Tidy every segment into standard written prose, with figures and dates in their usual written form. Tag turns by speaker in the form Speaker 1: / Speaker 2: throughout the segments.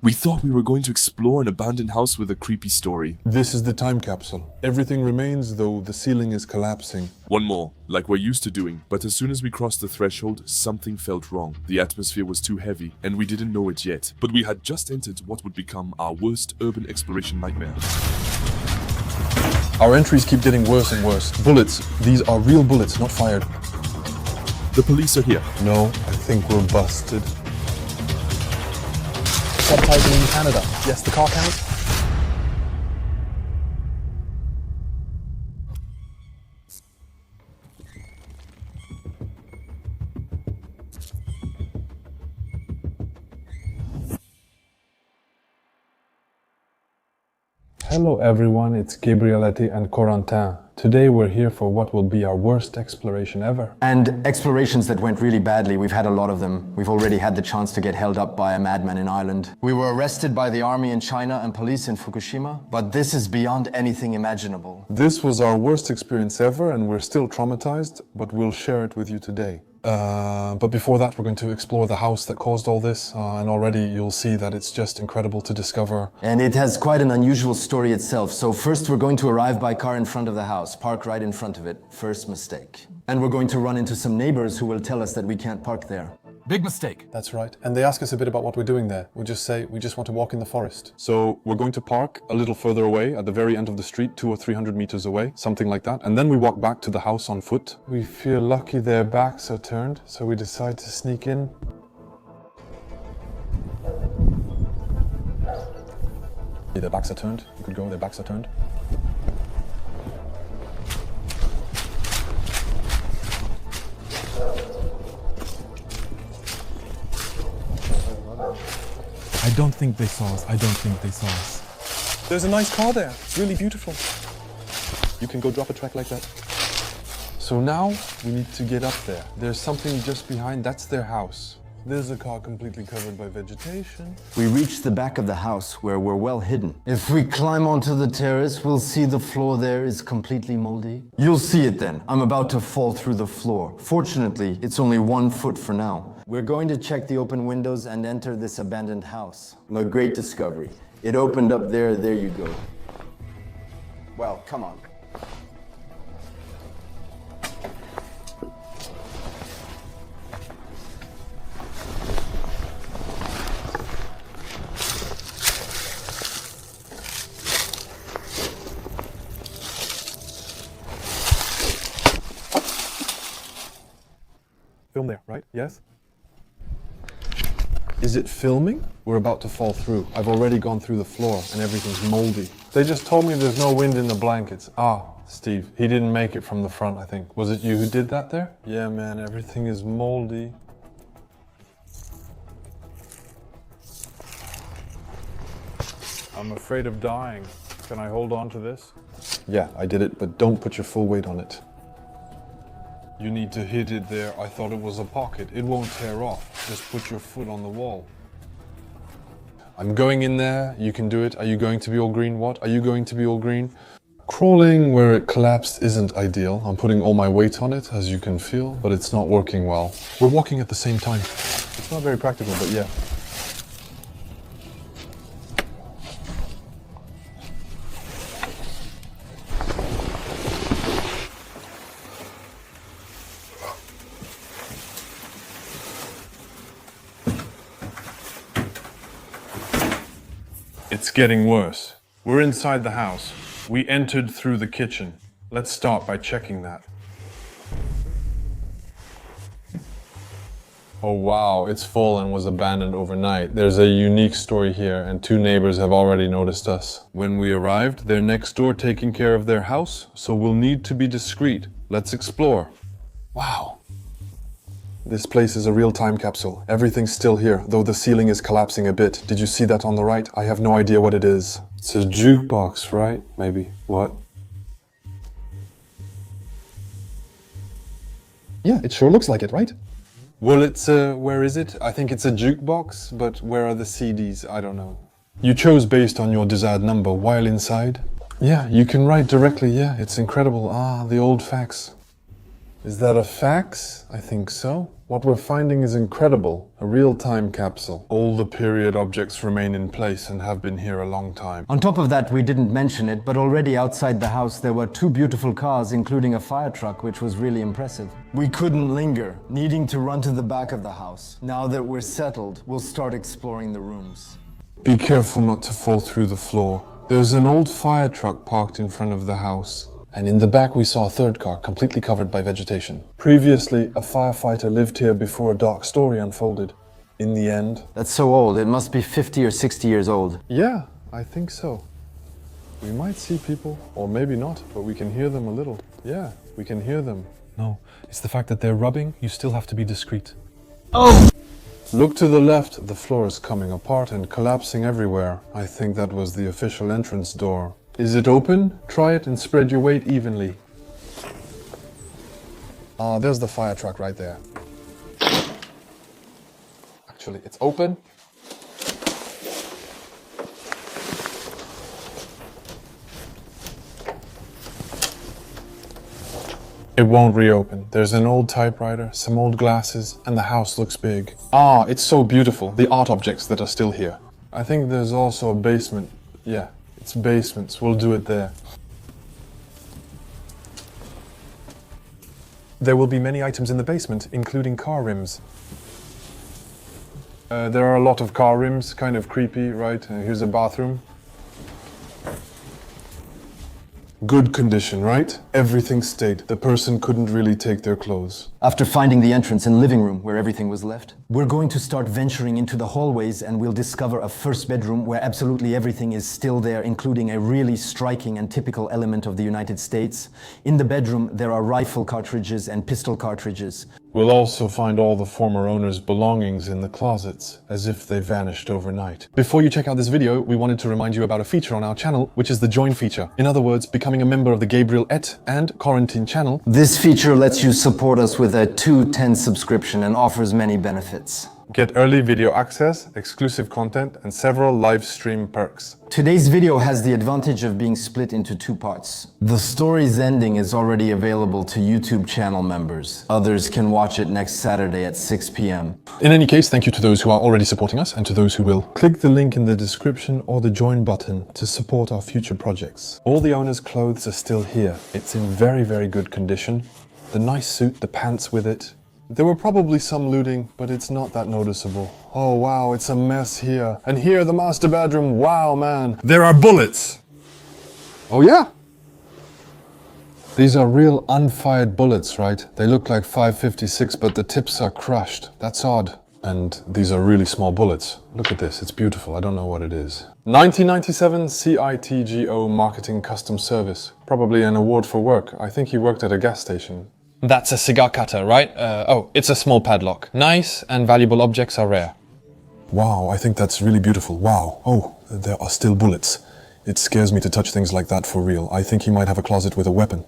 Speaker 1: We thought we were going to explore an abandoned house with a creepy story.
Speaker 2: This is the time capsule. Everything remains, though the ceiling is collapsing.
Speaker 1: One more, like we're used to doing, but as soon as we crossed the threshold, something felt wrong. The atmosphere was too heavy, and we didn't know it yet. But we had just entered what would become our worst urban exploration nightmare.
Speaker 2: Our entries keep getting worse and worse. Bullets. These are real bullets, not fired.
Speaker 1: The police are here.
Speaker 2: No, I think we're busted.
Speaker 3: Subtitling in Canada. Yes, the car count.
Speaker 2: Hello everyone, it's Gabrieletti and Corentin. Today we're here for what will be our worst exploration ever.
Speaker 4: And explorations that went really badly, we've had a lot of them. We've already had the chance to get held up by a madman in Ireland. We were arrested by the army in China and police in Fukushima, but this is beyond anything imaginable.
Speaker 2: This was our worst experience ever and we're still traumatized, but we'll share it with you today. But before that, we're going to explore the house that caused all this, and already you'll see that it's just incredible to discover.
Speaker 4: And it has quite an unusual story itself. So first we're going to arrive by car in front of the house, park right in front of it. First mistake. And we're going to run into some neighbors who will tell us that we can't park there.
Speaker 3: Big mistake.
Speaker 2: That's right. And they ask us a bit about what we're doing there. We just say, we just want to walk in the forest. So we're going to park a little further away at the very end of the street, 200 or 300 meters away, something like that. And then we walk back to the house on foot. We feel lucky their backs are turned, so we decide to sneak in. Their backs are turned. You could go, their backs are turned.
Speaker 5: I don't think they saw us. I don't think they saw us.
Speaker 2: There's a nice car there. It's really beautiful. You can go drop a track like that. So now we need to get up there. There's something just behind. That's their house. There's a car completely covered by vegetation.
Speaker 4: We reach the back of the house where we're well hidden. If we climb onto the terrace, we'll see the floor there is completely moldy. You'll see it then. I'm about to fall through the floor. Fortunately, it's only 1 foot for now. We're going to check the open windows and enter this abandoned house. A great discovery. It opened up there, there you go. Well, come on.
Speaker 2: Film there, right? Yes? Is it filming? We're about to fall through. I've already gone through the floor and everything's moldy. They just told me there's no wind in the blankets. Ah, Steve, he didn't make it from the front, I think. Was it you who did that there? Yeah, man, everything is moldy. I'm afraid of dying. Can I hold on to this? Yeah, I did it, but don't put your full weight on it. You need to hit it there. I thought it was a pocket. It won't tear off. Just put your foot on the wall. I'm going in there. You can do it. Are you going to be all green? What? Are you going to be all green? Crawling where it collapsed isn't ideal. I'm putting all my weight on it, as you can feel, but it's not working well. We're walking at the same time. It's not very practical, but yeah. It's getting worse. We're inside the house. We entered through the kitchen. Let's start by checking that. Oh wow, it's full and was abandoned overnight. There's a unique story here and 2 neighbors have already noticed us. When we arrived, they're next door taking care of their house, so we'll need to be discreet. Let's explore. Wow. This place is a real time capsule. Everything's still here, though the ceiling is collapsing a bit. Did you see that on the right? I have no idea what it is. It's a jukebox, right? Maybe. What?
Speaker 3: Yeah, it sure looks like it, right?
Speaker 2: Well, it's where is it? I think it's a jukebox, but where are the CDs? I don't know. You chose based on your desired number while inside? Yeah, you can write directly, yeah, it's incredible. Ah, the old fax. Is that a fax? I think so. What we're finding is incredible. A real-time capsule. All the period objects remain in place and have been here a long time.
Speaker 4: On top of that, we didn't mention it, but already outside the house there were 2 beautiful cars, including a fire truck, which was really impressive. We couldn't linger, needing to run to the back of the house. Now that we're settled, we'll start exploring the rooms.
Speaker 2: Be careful not to fall through the floor. There's an old fire truck parked in front of the house. And in the back we saw a third car, completely covered by vegetation. Previously, a firefighter lived here before a dark story unfolded. In the end...
Speaker 4: That's so old, it must be 50 or 60 years old.
Speaker 2: Yeah, I think so. We might see people, or maybe not, but we can hear them a little. Yeah, we can hear them.
Speaker 5: No, it's the fact that they're rubbing. You still have to be discreet.
Speaker 2: Look to the left, the floor is coming apart and collapsing everywhere. I think that was the official entrance door. Is it open? Try it and spread your weight evenly.
Speaker 3: There's the fire truck right there. Actually, it's open.
Speaker 2: It won't reopen. There's an old typewriter, some old glasses, and the house looks big.
Speaker 3: It's so beautiful. The art objects that are still here.
Speaker 2: I think there's also a basement. Yeah, it's basements. We'll do it there.
Speaker 3: There will be many items in the basement, including car rims.
Speaker 2: There are a lot of car rims, kind of creepy, right? Here's a bathroom. Good condition, right? Everything stayed. The person couldn't really take their clothes.
Speaker 4: After finding the entrance and living room where everything was left, we're going to start venturing into the hallways and we'll discover a first bedroom where absolutely everything is still there, including a really striking and typical element of the United States. In the bedroom, there are rifle cartridges and pistol cartridges.
Speaker 2: We'll also find all the former owner's belongings in the closets, as if they vanished overnight.
Speaker 3: Before you check out this video, we wanted to remind you about a feature on our channel, which is the Join feature. In other words, becoming a member of the Gabriel Et and Quarantine channel.
Speaker 4: This feature lets you support us with a $2.10 subscription and offers many benefits.
Speaker 2: Get early video access, exclusive content, and several live stream perks.
Speaker 4: Today's video has the advantage of being split into 2 parts. The story's ending is already available to YouTube channel members. Others can watch it next Saturday at 6 p.m.
Speaker 3: In any case, thank you to those who are already supporting us and to those who will.
Speaker 2: Click the link in the description or the join button to support our future projects. All the owner's clothes are still here. It's in very, very good condition. The nice suit, the pants with it. There were probably some looting, but it's not that noticeable. Oh wow, it's a mess here. And here, the master bedroom. Wow, man. There are bullets!
Speaker 3: Oh yeah?
Speaker 2: These are real unfired bullets, right? They look like 5.56, but the tips are crushed. That's odd. And these are really small bullets. Look at this, it's beautiful. I don't know what it is. 1997 CITGO Marketing Custom Service. Probably an award for work. I think he worked at a gas station.
Speaker 6: That's a cigar cutter, right? It's a small padlock. Nice and valuable objects are rare.
Speaker 2: Wow, I think that's really beautiful. Wow. Oh, there are still bullets. It scares me to touch things like that for real. I think he might have a closet with a weapon.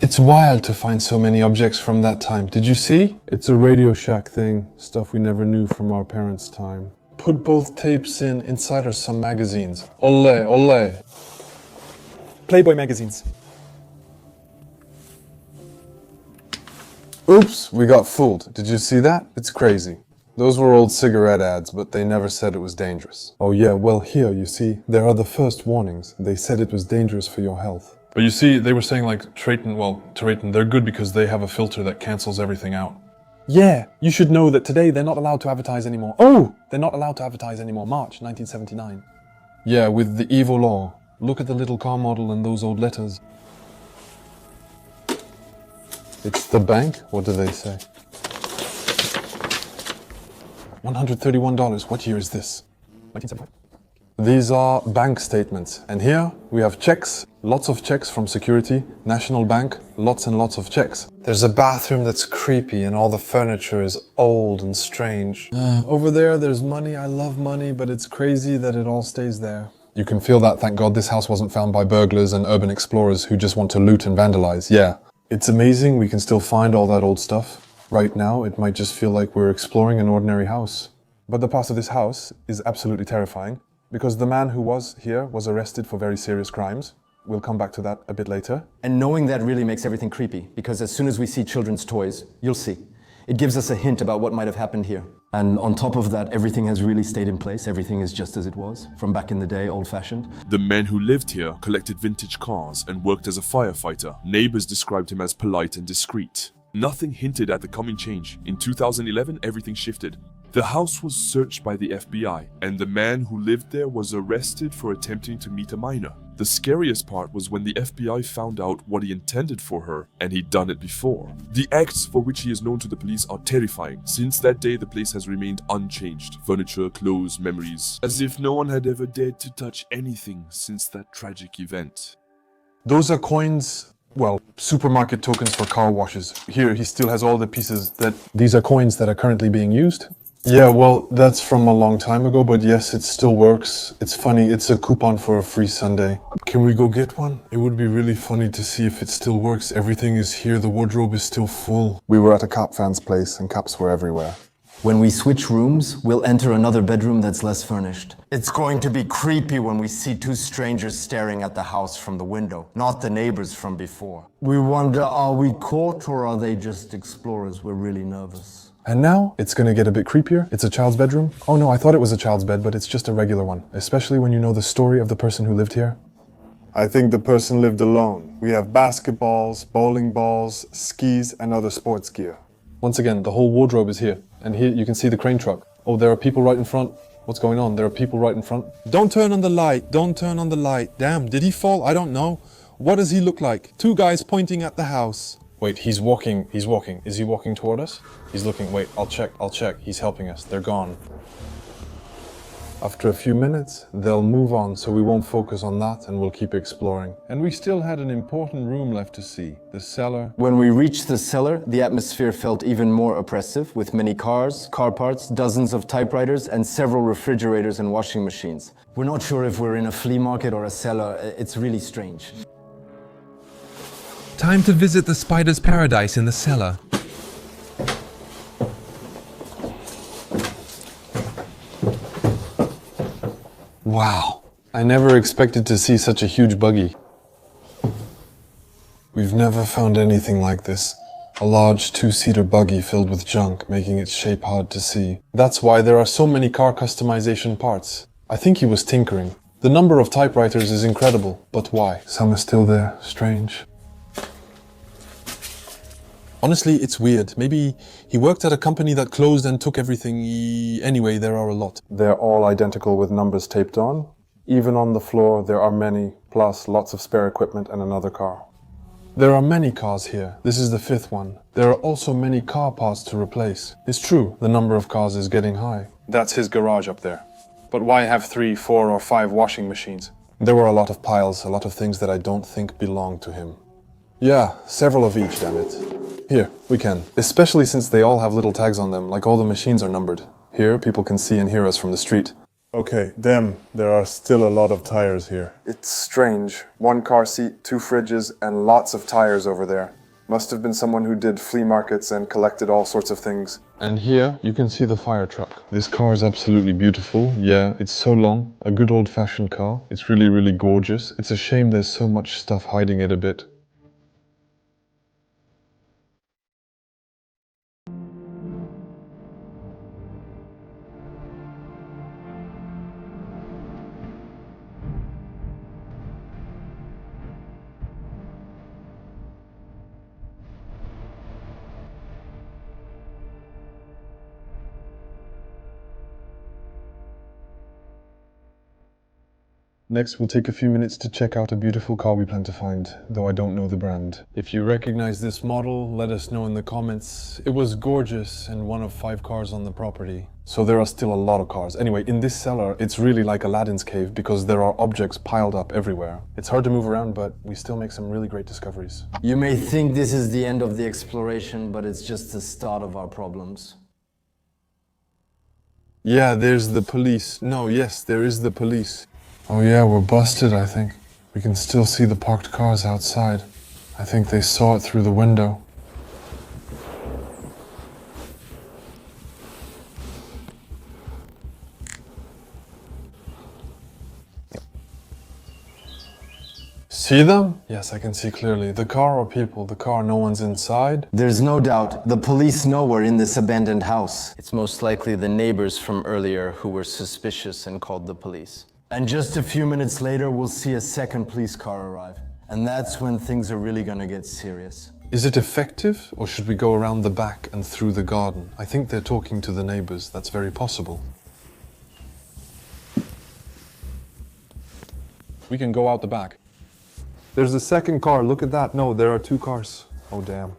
Speaker 2: It's wild to find so many objects from that time. Did you see? It's a Radio Shack thing. Stuff we never knew from our parents' time. Put both tapes in. Inside are some magazines. Ole, ole.
Speaker 3: Playboy magazines.
Speaker 2: Oops, we got fooled. Did you see that? It's crazy. Those were old cigarette ads, but they never said it was dangerous. Oh yeah, well here, you see, there are the first warnings. They said it was dangerous for your health.
Speaker 7: But you see, they were saying like Triton, they're good because they have a filter that cancels everything out.
Speaker 3: Yeah, you should know that today they're not allowed to advertise anymore. Oh, they're not allowed to advertise anymore. March 1979.
Speaker 2: Yeah, with the evil law. Look at the little car model and those old letters. It's the bank? What do they say? $131. What year is this?
Speaker 3: 1975.
Speaker 2: These are bank statements. And here we have checks. Lots of checks from security. National Bank. Lots and lots of checks. There's a bathroom that's creepy and all the furniture is old and strange. Over there, there's money. I love money, but it's crazy that it all stays there. You can feel that. Thank God this house wasn't found by burglars and urban explorers who just want to loot and vandalize. Yeah. It's amazing we can still find all that old stuff. Right now, it might just feel like we're exploring an ordinary house. But the past of this house is absolutely terrifying, because the man who was here was arrested for very serious crimes.
Speaker 3: We'll come back to that a bit later.
Speaker 4: And knowing that really makes everything creepy, because as soon as we see children's toys, you'll see. It gives us a hint about what might have happened here. And on top of that, everything has really stayed in place. Everything is just as it was, from back in the day, old-fashioned.
Speaker 1: The man who lived here collected vintage cars and worked as a firefighter. Neighbors described him as polite and discreet. Nothing hinted at the coming change. In 2011, everything shifted. The house was searched by the FBI, and the man who lived there was arrested for attempting to meet a minor. The scariest part was when the FBI found out what he intended for her, and he'd done it before. The acts for which he is known to the police are terrifying. Since that day, the place has remained unchanged. Furniture, clothes, memories. As if no one had ever dared to touch anything since that tragic event.
Speaker 3: Those are coins, well, supermarket tokens for car washes. Here, he still has all the pieces that... These are coins that are currently being used. Yeah, well, that's from a long time ago, but yes, it still works. It's funny, it's a coupon for a free sundae.
Speaker 7: Can we go get one? It would be really funny to see if it still works. Everything is here, the wardrobe is still full.
Speaker 3: We were at a Cap fan's place, and caps were everywhere.
Speaker 4: When we switch rooms, we'll enter another bedroom that's less furnished. It's going to be creepy when we see two strangers staring at the house from the window, not the neighbors from before. We wonder, are we caught or are they just explorers? We're really nervous.
Speaker 3: And now, it's gonna get a bit creepier. It's a child's bedroom. Oh no, I thought it was a child's bed, but it's just a regular one. Especially when you know the story of the person who lived here.
Speaker 7: I think the person lived alone. We have basketballs, bowling balls, skis, and other sports gear.
Speaker 3: Once again, the whole wardrobe is here. And here you can see the crane truck. Oh, there are people right in front. What's going on? There are people right in front.
Speaker 6: Don't turn on the light. Don't turn on the light. Damn, did he fall? I don't know. What does he look like? Two guys pointing at the house.
Speaker 3: Wait, he's walking. Is he walking toward us? He's looking. Wait, I'll check. He's helping us. They're gone. After a few minutes, they'll move on, so we won't focus on that and we'll keep exploring.
Speaker 2: And we still had an important room left to see, the cellar.
Speaker 4: When we reached the cellar, the atmosphere felt even more oppressive, with many cars, car parts, dozens of typewriters, and several refrigerators and washing machines. We're not sure if we're in a flea market or a cellar. It's really strange.
Speaker 8: Time to visit the spider's paradise in the cellar.
Speaker 3: Wow. I never expected to see such a huge buggy.
Speaker 7: We've never found anything like this. A large two-seater buggy filled with junk, making its shape hard to see.
Speaker 3: That's why there are so many car customization parts. I think he was tinkering. The number of typewriters is incredible, but why?
Speaker 7: Some are still there. Strange.
Speaker 6: Honestly, it's weird. Maybe he worked at a company that closed and took everything. Anyway, there are a lot.
Speaker 3: They're all identical with numbers taped on. Even on the floor, there are many, plus lots of spare equipment and another car. There are many cars here. This is the 5th one. There are also many car parts to replace. It's true, the number of cars is getting high. That's his garage up there. But why have 3, 4, or 5 washing machines? There were a lot of piles, a lot of things that I don't think belong to him. Yeah, several of each, damn it. Here, we can. Especially since they all have little tags on them, like all the machines are numbered. Here, people can see and hear us from the street.
Speaker 7: Okay, there are still a lot of tires here.
Speaker 3: It's strange. 1 car seat, 2 fridges, and lots of tires over there. Must have been someone who did flea markets and collected all sorts of things. And here, you can see the fire truck.
Speaker 7: This car is absolutely beautiful. Yeah, it's so long. A good old-fashioned car. It's really, really gorgeous. It's a shame there's so much stuff hiding it a bit. Next, we'll take a few minutes to check out a beautiful car we plan to find, though I don't know the brand.
Speaker 2: If you recognize this model, let us know in the comments. It was gorgeous and one of 5 cars on the property.
Speaker 3: So there are still a lot of cars. Anyway, in this cellar, it's really like Aladdin's cave because there are objects piled up everywhere. It's hard to move around, but we still make some really great discoveries.
Speaker 4: You may think this is the end of the exploration, but it's just the start of our problems.
Speaker 2: Yeah, there's the police. No, yes, there is the police.
Speaker 7: Oh yeah, we're busted, I think. We can still see the parked cars outside. I think they saw it through the window.
Speaker 3: see them? Yes, I can see clearly. The car or people? The car, no one's inside.
Speaker 4: There's no doubt the police know we're in this abandoned house. It's most likely the neighbors from earlier who were suspicious and called the police. And just a few minutes later, we'll see a second police car arrive. And that's when things are really gonna get serious.
Speaker 3: Is it effective, or should we go around the back and through the garden? I think they're talking to the neighbors. That's very possible.
Speaker 6: We can go out the back.
Speaker 3: There's a second car. Look at that. No, there are two cars. Oh, damn.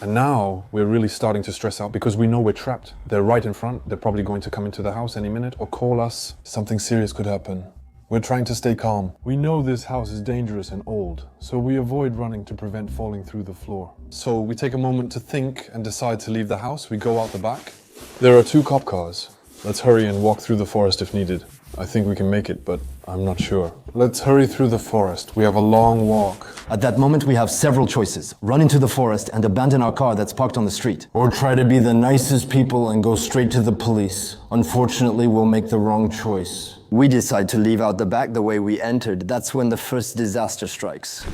Speaker 3: And now we're really starting to stress out because we know we're trapped. They're right in front. They're probably going to come into the house any minute or call us. Something serious could happen. We're trying to stay calm. We know this house is dangerous and old, so we avoid running to prevent falling through the floor. So we take a moment to think and decide to leave the house. We go out the back. There are two cop cars. Let's hurry and walk through the forest if needed. I think we can make it, but I'm not sure. Let's hurry through the forest. We have a long walk.
Speaker 4: At that moment, we have several choices. Run into the forest and abandon our car that's parked on the street. Or try to be the nicest people and go straight to the police. Unfortunately, we'll make the wrong choice. We decide to leave out the back the way we entered. That's when the first disaster strikes.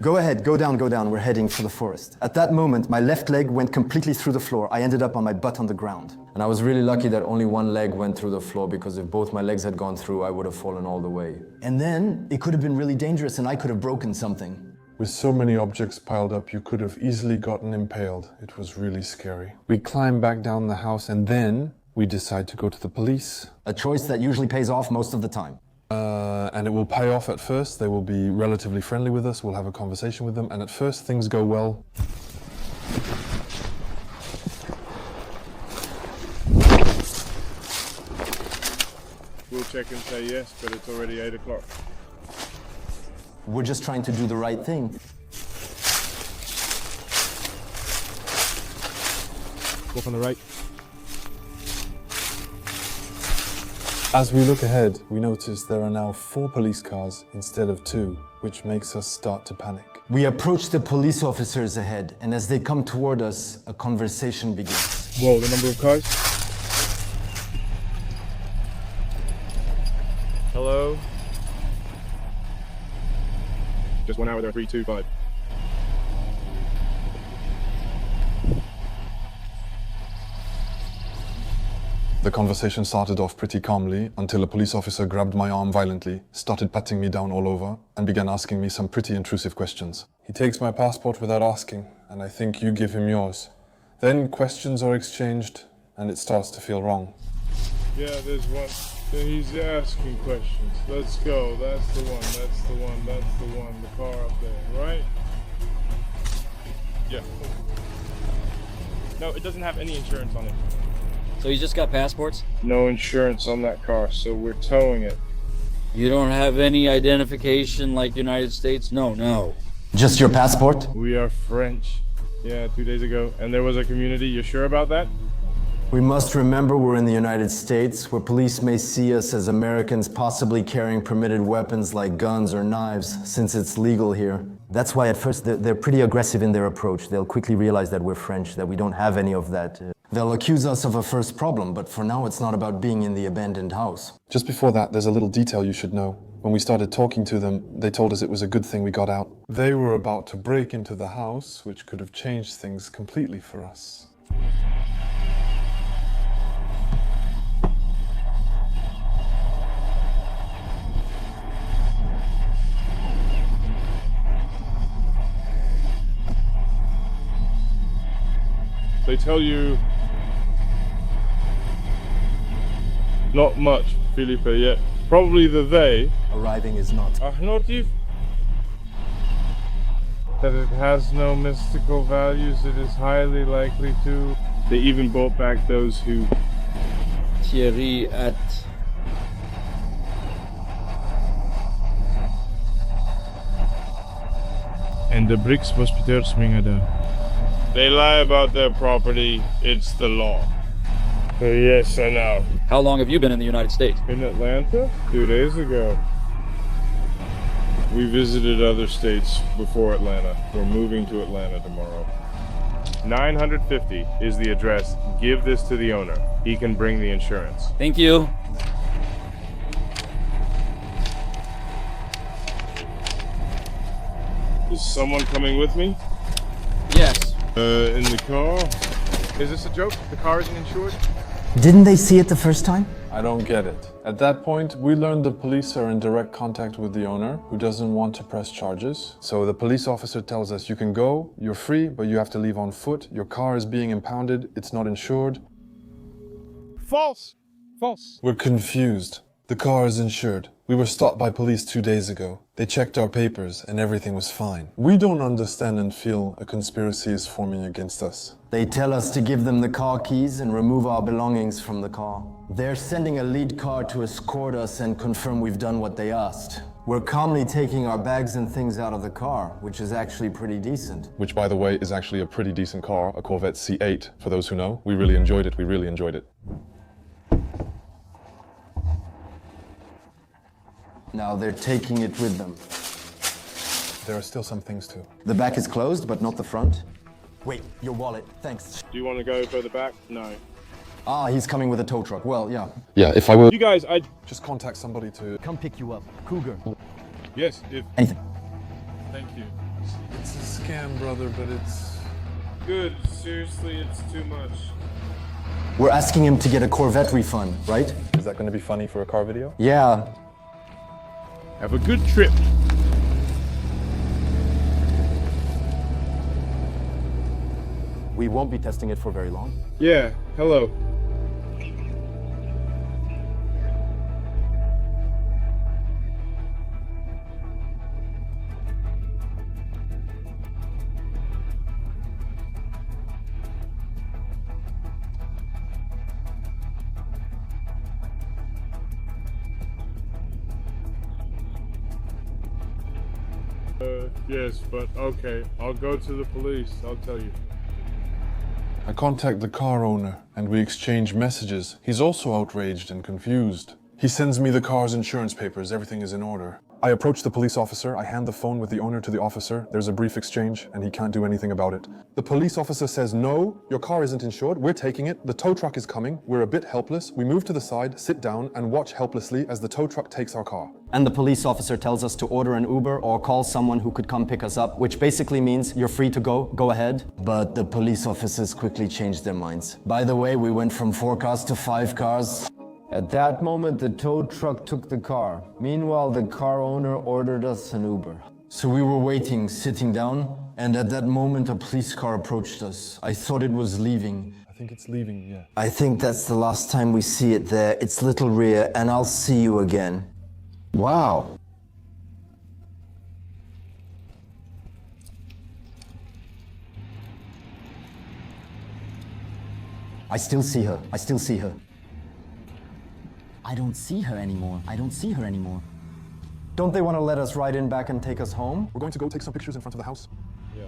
Speaker 4: Go ahead, go down, we're heading for the forest. At that moment, my left leg went completely through the floor. I ended up on my butt on the ground. And I was really lucky that only one leg went through the floor, because if both my legs had gone through, I would have fallen all the way. And then, it could have been really dangerous and I could have broken something.
Speaker 3: With so many objects piled up, you could have easily gotten impaled. It was really scary. We climb back down the house and then we decide to go to the police.
Speaker 4: A choice that usually pays off most of the time.
Speaker 3: And it will pay off at first. They will be relatively friendly with us. We'll have a conversation with them, and at first things go well.
Speaker 9: We'll check and say yes, but it's already 8 o'clock.
Speaker 4: We're just trying to do the right thing.
Speaker 9: Walk on the right.
Speaker 3: As we look ahead, we notice there are now 4 police cars instead of 2, which makes us start to panic.
Speaker 4: We approach the police officers ahead, and as they come toward us, a conversation begins.
Speaker 9: Whoa, the number of cars? Hello? Just 1 hour, there are 3, 2, 5.
Speaker 3: The conversation started off pretty calmly until a police officer grabbed my arm violently, started patting me down all over, and began asking me some pretty intrusive questions. He takes my passport without asking, and I think you give him yours. Then questions are exchanged, and it starts to feel wrong.
Speaker 9: Yeah, there's one. He's asking questions. Let's go. That's the one. That's the one. That's the one. The car up there, right? Yeah. No, it doesn't have any insurance on it.
Speaker 10: So you just got passports?
Speaker 9: No insurance on that car, so we're towing it.
Speaker 10: You don't have any identification like the United States? No.
Speaker 4: Just your passport?
Speaker 9: We are French. Yeah, 2 days ago. And there was a community. You sure about that?
Speaker 4: We must remember we're in the United States, where police may see us as Americans possibly carrying permitted weapons like guns or knives, since it's legal here. That's why at first they're pretty aggressive in their approach. They'll quickly realize that we're French, that we don't have any of that. They'll accuse us of a first problem, but for now it's not about being in the abandoned house.
Speaker 3: Just before that, there's a little detail you should know. When we started talking to them, they told us it was a good thing we got out. They were about to break into the house, which could have changed things completely for us.
Speaker 9: They tell you not much, Philippe, yet. Probably the they.
Speaker 4: Arriving is not.
Speaker 9: Notif. That it has no mystical values, it is highly likely to. They even brought back those who...
Speaker 10: Thierry at...
Speaker 9: And the bricks was Peter Smingada. They lie about their property, it's the law. So yes, I know.
Speaker 10: How long have you been in the United States?
Speaker 9: In Atlanta? 2 days ago. We visited other states before Atlanta. We're moving to Atlanta tomorrow. 950 is the address. Give this to the owner. He can bring the insurance.
Speaker 10: Thank you.
Speaker 9: Is someone coming with me?
Speaker 10: Yes.
Speaker 9: In the car? Is this a joke? The car isn't insured?
Speaker 4: Didn't they see it the first time?
Speaker 3: I don't get it. At that point, we learned the police are in direct contact with the owner, who doesn't want to press charges. So the police officer tells us, you can go, you're free, but you have to leave on foot. Your car is being impounded, it's not insured.
Speaker 9: False! False.
Speaker 3: We're confused. The car is insured. We were stopped by police 2 days ago. They checked our papers and everything was fine. We don't understand and feel a conspiracy is forming against us.
Speaker 4: They tell us to give them the car keys and remove our belongings from the car. They're sending a lead car to escort us and confirm we've done what they asked. We're calmly taking our bags and things out of the car, which is actually pretty decent.
Speaker 7: Which, by the way, is actually a pretty decent car, a Corvette C8, for those who know. We really enjoyed it, we really enjoyed it.
Speaker 4: Now they're taking it with them.
Speaker 3: There are still some things too.
Speaker 4: The back is closed, but not the front. Wait, your wallet, thanks.
Speaker 9: Do you want to go further back? No.
Speaker 4: Ah, he's coming with a tow truck. Well, yeah.
Speaker 7: Yeah, if I were...
Speaker 9: You guys,
Speaker 3: Just contact somebody to...
Speaker 4: Come pick you up. Cougar.
Speaker 9: Yes, if...
Speaker 4: Anything.
Speaker 9: Thank you.
Speaker 3: It's a scam, brother, but it's...
Speaker 9: Good. Seriously, it's too much.
Speaker 4: We're asking him to get a Corvette refund, right?
Speaker 3: Is that going to be funny for a car video?
Speaker 4: Yeah.
Speaker 9: Have a good trip.
Speaker 4: We won't be testing it for very long.
Speaker 9: Yeah, hello. Yes, but okay. I'll go to the police. I'll tell you.
Speaker 3: I contact the car owner and we exchange messages. He's also outraged and confused. He sends me the car's insurance papers. Everything is in order. I approach the police officer. I hand the phone with the owner to the officer. There's a brief exchange and he can't do anything about it. The police officer says, no, your car isn't insured. We're taking it. The tow truck is coming. We're a bit helpless. We move to the side, sit down and watch helplessly as the tow truck takes our car.
Speaker 4: And the police officer tells us to order an Uber or call someone who could come pick us up, which basically means you're free to go ahead. But the police officers quickly changed their minds. By the way, we went from 4 cars to 5 cars. At that moment, the tow truck took the car. Meanwhile, the car owner ordered us an Uber. So we were waiting, sitting down, and at that moment, a police car approached us. I thought it was leaving.
Speaker 3: I think it's leaving, yeah.
Speaker 4: I think that's the last time we see it there. It's little rear, and I'll see you again. Wow. I still see her. I still see her. I don't see her anymore. I don't see her anymore. Don't they want to let us ride in back and take us home?
Speaker 3: We're going to go take some pictures in front of the house.
Speaker 9: Yeah.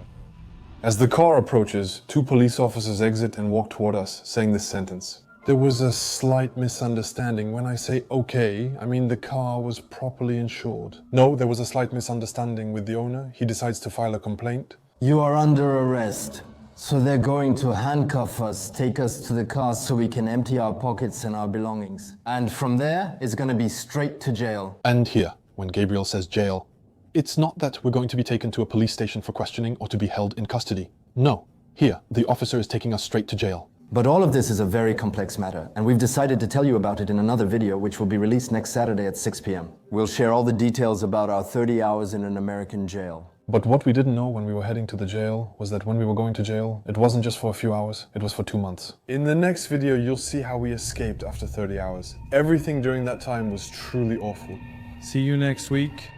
Speaker 3: As the car approaches, 2 police officers exit and walk toward us, saying this sentence. There was a slight misunderstanding. When I say okay, I mean the car was properly insured. No, there was a slight misunderstanding with the owner. He decides to file a complaint.
Speaker 4: You are under arrest. So they're going to handcuff us, take us to the car so we can empty our pockets and our belongings. And from there, it's gonna be straight to jail.
Speaker 3: And here, when Gabriel says jail, it's not that we're going to be taken to a police station for questioning or to be held in custody. No, here, the officer is taking us straight to jail.
Speaker 4: But all of this is a very complex matter, and we've decided to tell you about it in another video, which will be released next Saturday at 6 p.m. We'll share all the details about our 30 hours in an American jail.
Speaker 3: But what we didn't know when we were heading to the jail was that when we were going to jail, it wasn't just for a few hours, it was for 2 months. In the next video, you'll see how we escaped after 30 hours. Everything during that time was truly awful.
Speaker 5: See you next week.